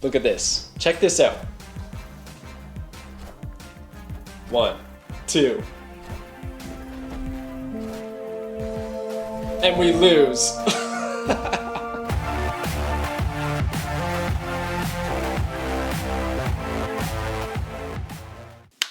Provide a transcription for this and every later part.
Look at this. Check this out. 1, 2. And we lose.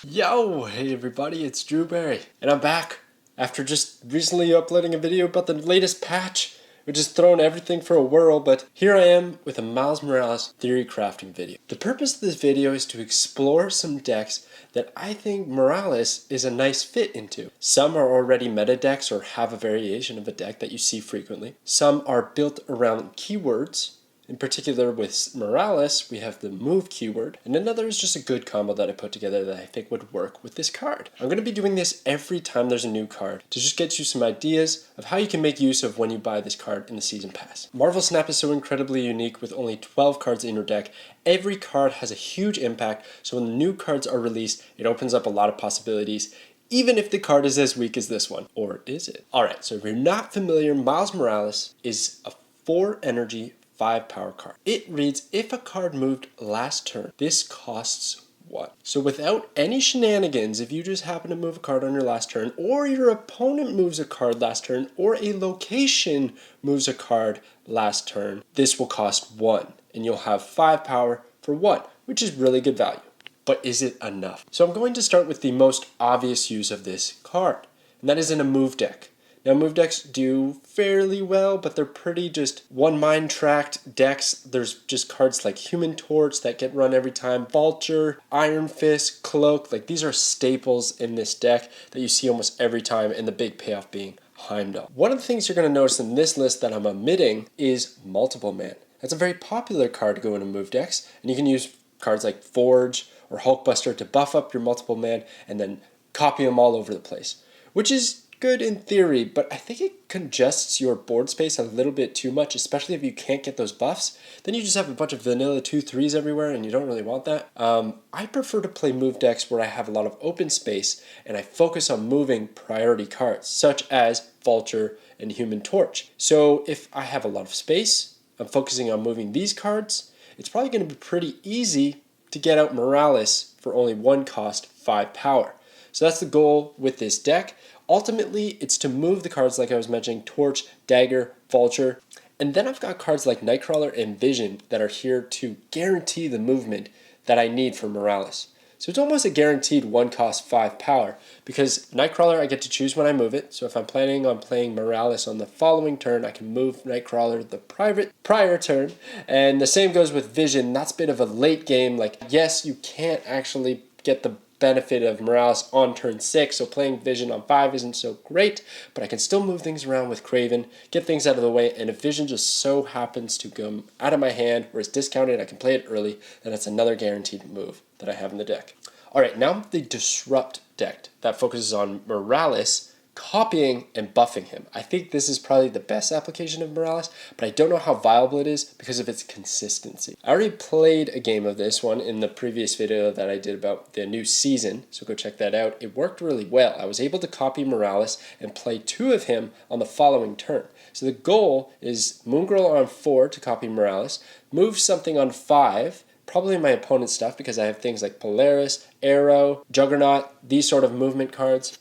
Yo, hey everybody, it's Drewberry, and I'm back after just recently uploading a video about the latest patch, which has thrown everything for a whirl, but here I am with a Miles Morales theory crafting video. The purpose of this video is to explore some decks that I think Morales is a nice fit into. Some are already meta decks or have a variation of a deck that you see frequently. Some are built around keywords. In particular with Morales, we have the move keyword, and another is just a good combo that I put together that I think would work with this card. I'm going to be doing this every time there's a new card to just get you some ideas of how you can make use of when you buy this card in the season pass. Marvel Snap is so incredibly unique with only 12 cards in your deck. Every card has a huge impact, so when the new cards are released, it opens up a lot of possibilities. Even if the card is as weak as this one. Or is it? Alright, so if you're not familiar, Miles Morales is a 4 energy 5 power card. It reads, if a card moved last turn, this costs 1. So without any shenanigans, if you just happen to move a card on your last turn, or your opponent moves a card last turn, or a location moves a card last turn, this will cost 1. And you'll have 5 power for 1, which is really good value. But is it enough? So I'm going to start with the most obvious use of this card, and that is in a move deck. Now move decks do fairly well, but they're pretty just one mind tracked decks. There's just cards like Human Torch that get run every time, Vulture, Iron Fist, Cloak, like these are staples in this deck that you see almost every time, and the big payoff being Heimdall. One of the things you're going to notice in this list that I'm omitting is Multiple Man. That's a very popular card to go into move decks, and you can use cards like Forge or Hulkbuster to buff up your Multiple Man and then copy them all over the place, which is good in theory, but I think it congests your board space a little bit too much, especially if you can't get those buffs. Then you just have a bunch of vanilla 2/3s everywhere, and you don't really want that. I prefer to play move decks where I have a lot of open space, and I focus on moving priority cards, such as Vulture and Human Torch. So if I have a lot of space, I'm focusing on moving these cards, it's probably going to be pretty easy to get out Morales for only 1 cost, 5 power. So that's the goal with this deck. Ultimately, it's to move the cards like I was mentioning, Torch, Dagger, Vulture, and then I've got cards like Nightcrawler and Vision that are here to guarantee the movement that I need for Morales. So it's almost a guaranteed 1 cost 5 power, because Nightcrawler I get to choose when I move it, so if I'm planning on playing Morales on the following turn, I can move Nightcrawler the prior turn, and the same goes with Vision. That's a bit of a late game, like yes, you can't actually get the benefit of Morales on turn 6, so playing Vision on 5 isn't so great, but I can still move things around with Kraven, get things out of the way, and if Vision just so happens to come out of my hand or is discounted, I can play it early, then that's another guaranteed move that I have in the deck. Alright, now the Disrupt deck that focuses on Morales copying and buffing him. I think this is probably the best application of Morales, but I don't know how viable it is because of its consistency. I already played a game of this one in the previous video that I did about the new season, so go check that out. It worked really well. I was able to copy Morales and play 2 of him on the following turn. So the goal is Moon Girl on 4 to copy Morales, move something on 5, probably my opponent's stuff because I have things like Polaris, Aero, Juggernaut, these sort of movement cards.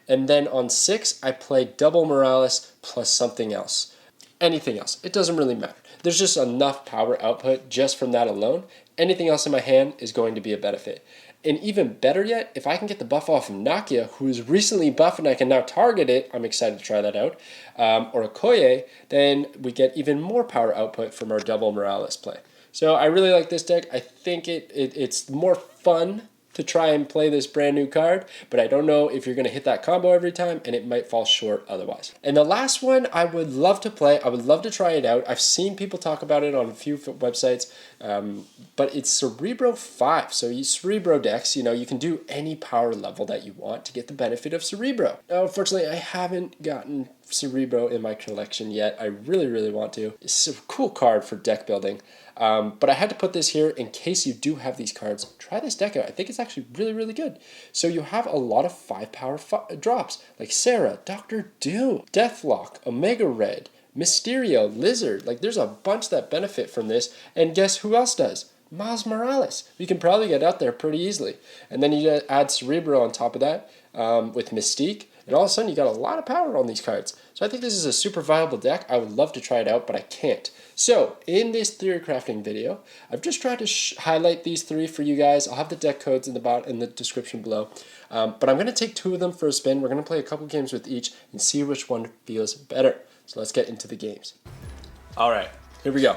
And then on 6, I play double Morales plus something else. Anything else. It doesn't really matter. There's just enough power output just from that alone. Anything else in my hand is going to be a benefit. And even better yet, if I can get the buff off of Nakia, who is recently buffed and I can now target it, I'm excited to try that out, or Okoye, then we get even more power output from our double Morales play. So I really like this deck. I think it's more fun to try and play this brand new card, but I don't know if you're going to hit that combo every time, and it might fall short otherwise. And the last one I would love to play, I would love to try it out. I've seen people talk about it on a few websites, but it's Cerebro 5. So you Cerebro decks, you can do any power level that you want to get the benefit of Cerebro. Now, unfortunately, I haven't gotten Cerebro in my collection yet. I really, really want to. It's a cool card for deck building. But I had to put this here in case you do have these cards. Try this deck out. I think it's actually really, really good. So you have a lot of 5 power drops like Sarah, Doctor Doom, Deathlock, Omega Red, Mysterio, Lizard. Like there's a bunch that benefit from this. And guess who else does? Miles Morales. We can probably get out there pretty easily. And then you add Cerebro on top of that with Mystique. And all of a sudden you got a lot of power on these cards. So I think this is a super viable deck. I would love to try it out, but I can't. So in this theory crafting video, I've just tried to highlight these 3 for you guys. I'll have the deck codes in the description below. But I'm going to take 2 of them for a spin. We're going to play a couple games with each and see which one feels better. So let's get into the games. All right, here we go.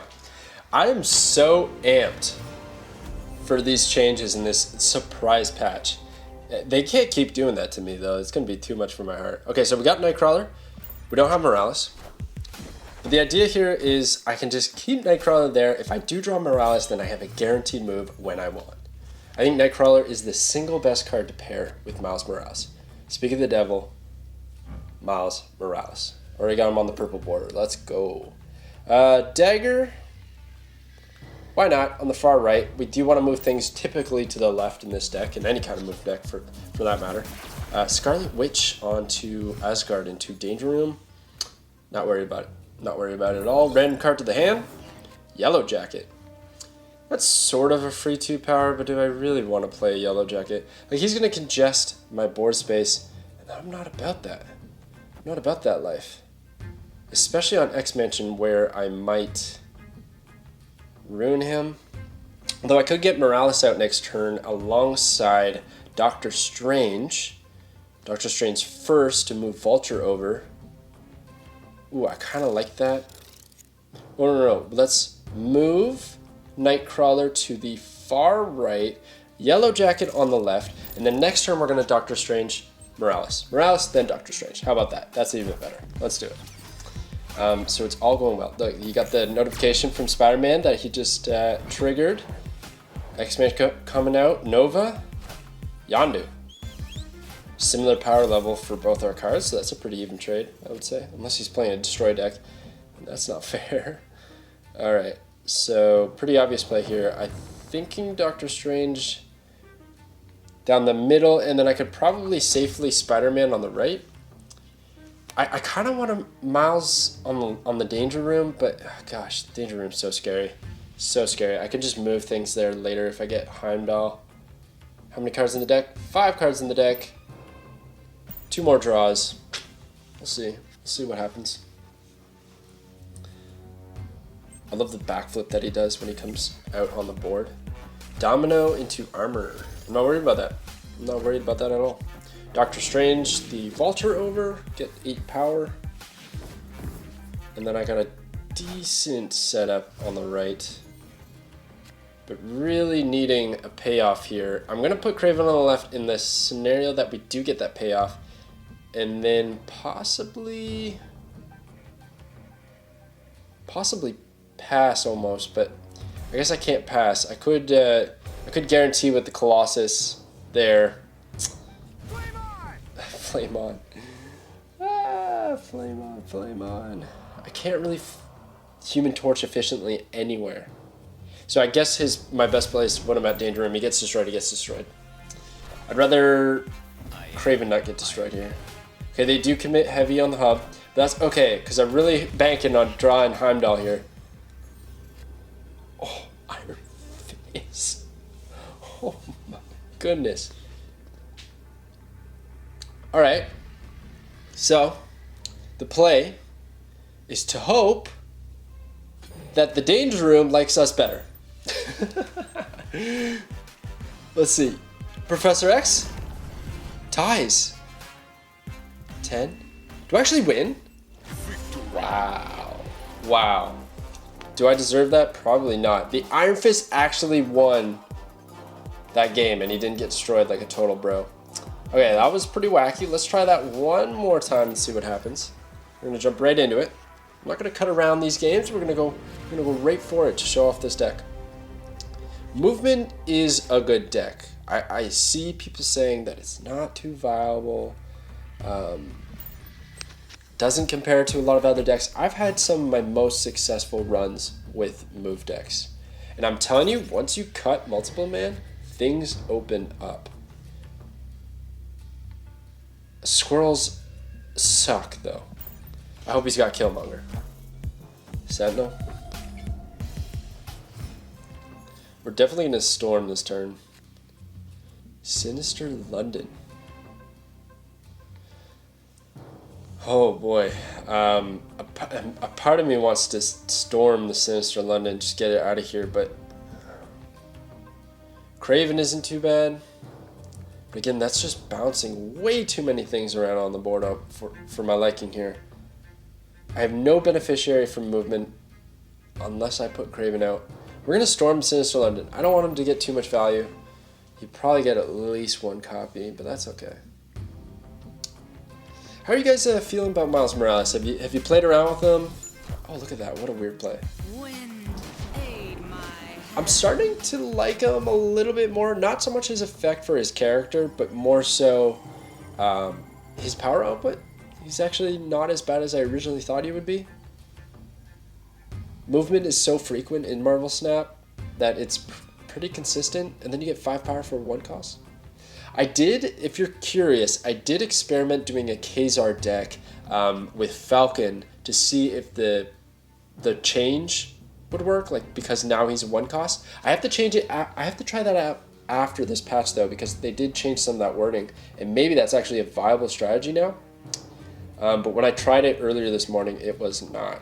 I am so amped for these changes in this surprise patch. They can't keep doing that to me though. It's going to be too much for my heart. Okay, so we got Nightcrawler. We don't have Morales. But the idea here is I can just keep Nightcrawler there. If I do draw Morales, then I have a guaranteed move when I want. I think Nightcrawler is the single best card to pair with Miles Morales. Speak of the devil, Miles Morales. Already got him on the purple border. Let's go. Dagger. Why not? On the far right. We do want to move things typically to the left in this deck, in any kind of move deck for that matter. Scarlet Witch onto Asgard into Danger Room. Not worried about it. Not worried about it at all. Random card to the hand. Yellow Jacket. That's sort of a free 2 power, but do I really want to play a Yellow Jacket? Like, he's going to congest my board space, and I'm not about that. I'm not about that life. Especially on X-Mansion, where I might ruin him. Although I could get Morales out next turn alongside Doctor Strange. Doctor Strange first to move Vulture over. Ooh, I kind of like that. Oh, no. Let's move Nightcrawler to the far right, Yellow Jacket on the left, and then next turn we're going to Doctor Strange Morales. Morales, then Doctor Strange. How about that? That's even better. Let's do it. So it's all going well. Look, you got the notification from Spider-Man that he just triggered. X-Men coming out. Nova. Yondu. Similar power level for both our cards, so that's a pretty even trade, I would say. Unless he's playing a destroy deck. That's not fair. Alright, so pretty obvious play here. I'm thinking Doctor Strange down the middle, and then I could probably safely Spider-Man on the right. I kind of want to Miles on the Danger Room, but gosh, Danger Room's so scary. So scary. I could just move things there later if I get Heimdall. How many cards in the deck? 5 cards in the deck. 2 more draws. We'll see. We'll see what happens. I love the backflip that he does when he comes out on the board. Domino into Armor. I'm not worried about that. I'm not worried about that at all. Doctor Strange, the Vulture over, get 8 power. And then I got a decent setup on the right. But really needing a payoff here. I'm going to put Kraven on the left in the scenario that we do get that payoff. And then possibly pass almost, but I guess I can't pass. I could guarantee with the Colossus there. Flame on. Flame on, flame on. I can't really Human Torch efficiently anywhere. So I guess my best play is when I'm at Danger Room. He gets destroyed, he gets destroyed. I'd rather Kraven not get destroyed here. Okay, they do commit heavy on the hub. But that's okay, because I'm really banking on drawing Heimdall here. Oh, Iron Face. Oh my goodness. Alright. So, the play is to hope that the Danger Room likes us better. Let's see. Professor X ties. 10. Do I actually win? Wow. Wow. Do I deserve that? Probably not. The Iron Fist actually won that game and he didn't get destroyed like a total bro. Okay, that was pretty wacky. Let's try that one more time and see what happens. We're gonna jump right into it. I'm not gonna cut around these games. We're gonna go right for it to show off this deck. Movement is a good deck. I see people saying that it's not too viable. Doesn't compare to a lot of other decks. I've had some of my most successful runs with move decks. And I'm telling you, once you cut multiple man, things open up. Squirrels suck though. I hope he's got Killmonger. Sentinel. We're definitely going to storm this turn. Sinister London. Oh boy. A part of me wants to storm the Sinister London, just get it out of here, but Kraven isn't too bad. But again, that's just bouncing way too many things around on the board up for my liking here. I have no beneficiary from movement unless I put Kraven out. We're going to storm Sinister London. I don't want him to get too much value. He'd probably get at least one copy, but that's okay. How are you guys feeling about Miles Morales? Have you played around with him? Oh, look at that. What a weird play. I'm starting to like him a little bit more. Not so much his effect for his character, but more so his power output. He's actually not as bad as I originally thought he would be. Movement is so frequent in Marvel Snap that it's pretty consistent, and then you get 5 power for 1 cost. I did, if you're curious, I did experiment doing a Kazar deck with Falcon to see if the change would work, like, because now he's a 1 cost. I have to change it. I have to try that out after this patch though, because they did change some of that wording, and maybe that's actually a viable strategy now. But when I tried it earlier this morning, it was not.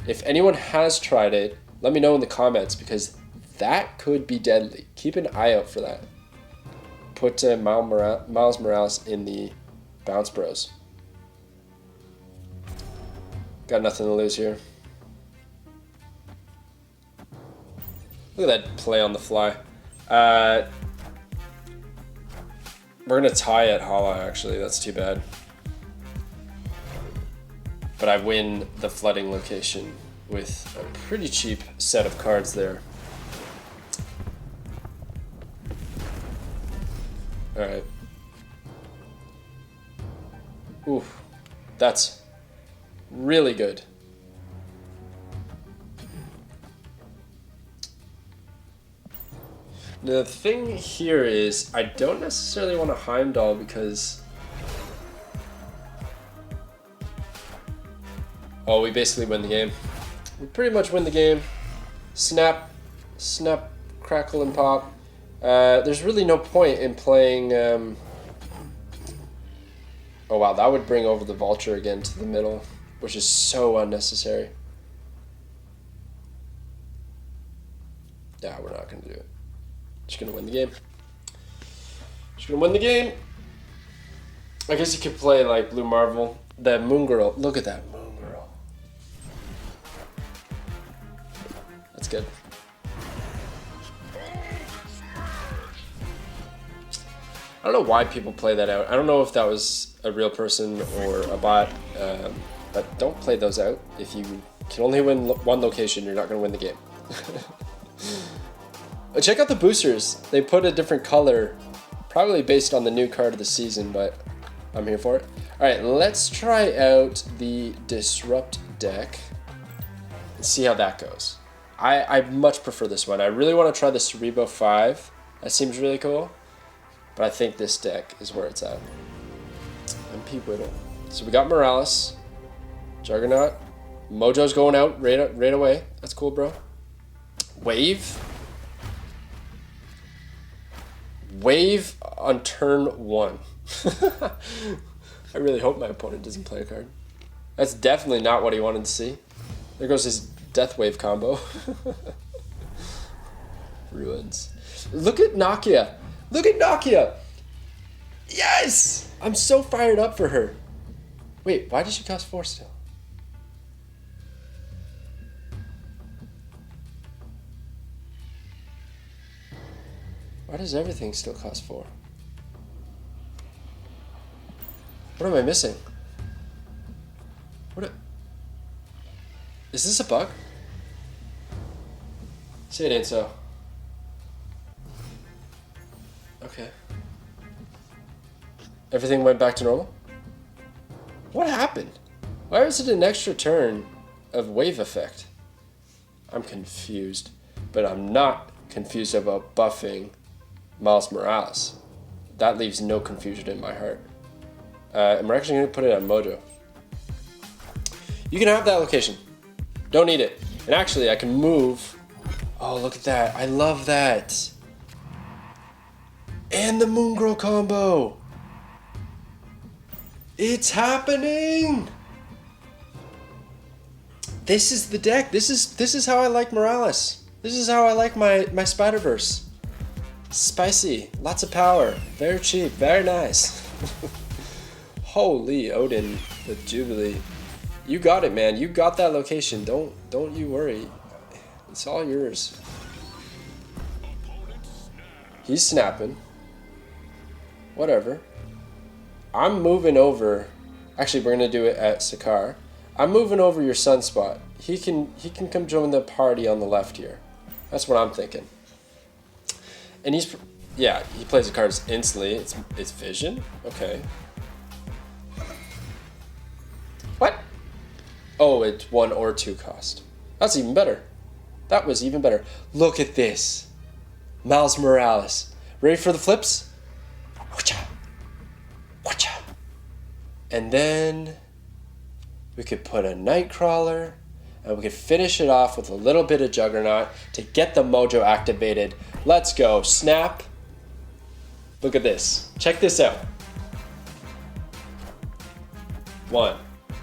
If anyone has tried it, let me know in the comments, because that could be deadly. Keep an eye out for that. Put Miles Morales in the Bounce Bros. Got nothing to lose here. Look at that play on the fly. We're going to tie at Hala, actually. That's too bad. But I win the flooding location with a pretty cheap set of cards there. Alright. Oof. That's really good. The thing here is, I don't necessarily want a Heimdall because... Oh, we basically win the game. We pretty much win the game. Snap, crackle, and pop. There's really no point in playing... Oh wow, that would bring over the Vulture again to the middle, which is so unnecessary. Yeah, we're not going to do it. Just going to win the game. Just going to win the game. I guess you could play like Blue Marvel. The Moon Girl. Look at that Moon Girl. That's good. I don't know why people play that out. I don't know if that was a real person or a bot, but don't play those out. If you can only win one location, you're not going to win the game. Check out the boosters. They put a different color, probably based on the new card of the season, but I'm here for it. All right, let's try out the Disrupt deck and see how that goes. I much prefer this one. I really want to try the Cerebro 5. That seems really cool. But I think this deck is where it's at. MP Whittle. So we got Morales, Juggernaut. Mojo's going out right away. That's cool, bro. Wave on turn 1. I really hope my opponent doesn't play a card. That's definitely not what he wanted to see. There goes his Death Wave combo. Ruins. Look at Nakia. Look at Nakia! Yes! I'm so fired up for her. Wait, why does she cost 4 still? Why does everything still cost 4? What am I missing? Is this a bug? Say it ain't so. Okay. Everything went back to normal? What happened? Why is it an extra turn of wave effect? I'm confused, but I'm not confused about buffing Miles Morales. That leaves no confusion in my heart. And we're actually going to put it on Mojo. You can have that location. Don't need it. And actually, I can move Oh, look at that. I love that. And the Moon Girl combo. It's happening. This is the deck. This is how I like Morales. This is how I like my Spider-Verse. Spicy, lots of power, very cheap, very nice. Holy Odin, the Jubilee. You got it, man. You got that location. Don't you worry. It's all yours. He's snapping. Whatever. I'm moving over. Actually, we're gonna do it at Sakaar. I'm moving over your sunspot. He can come join the party on the left here. That's what I'm thinking. And he plays the cards instantly. It's vision. Okay. What? Oh, it's 1 or 2 cost. That's even better. That was even better. Look at this. Miles Morales. Ready for the flips? Whatcha. Whatcha. And then we could put a Nightcrawler, and we could finish it off with a little bit of Juggernaut to get the Mojo activated. Let's go. Snap. Look at this. Check this out. 1,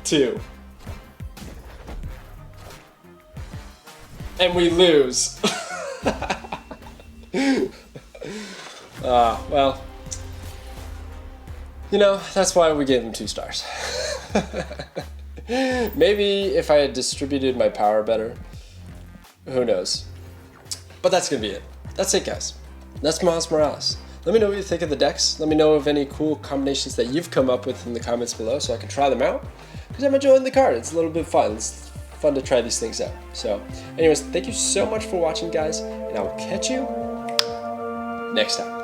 2. And we lose. Well, you know, that's why we gave him 2 stars. Maybe if I had distributed my power better, who knows. But that's gonna be it. That's it, guys. That's Miles Morales. Let me know what you think of the decks. Let me know of any cool combinations that you've come up with in the comments below so I can try them out. Because I'm enjoying the card. It's a little bit fun. It's fun to try these things out. So anyways, thank you so much for watching, guys, and I will catch you next time.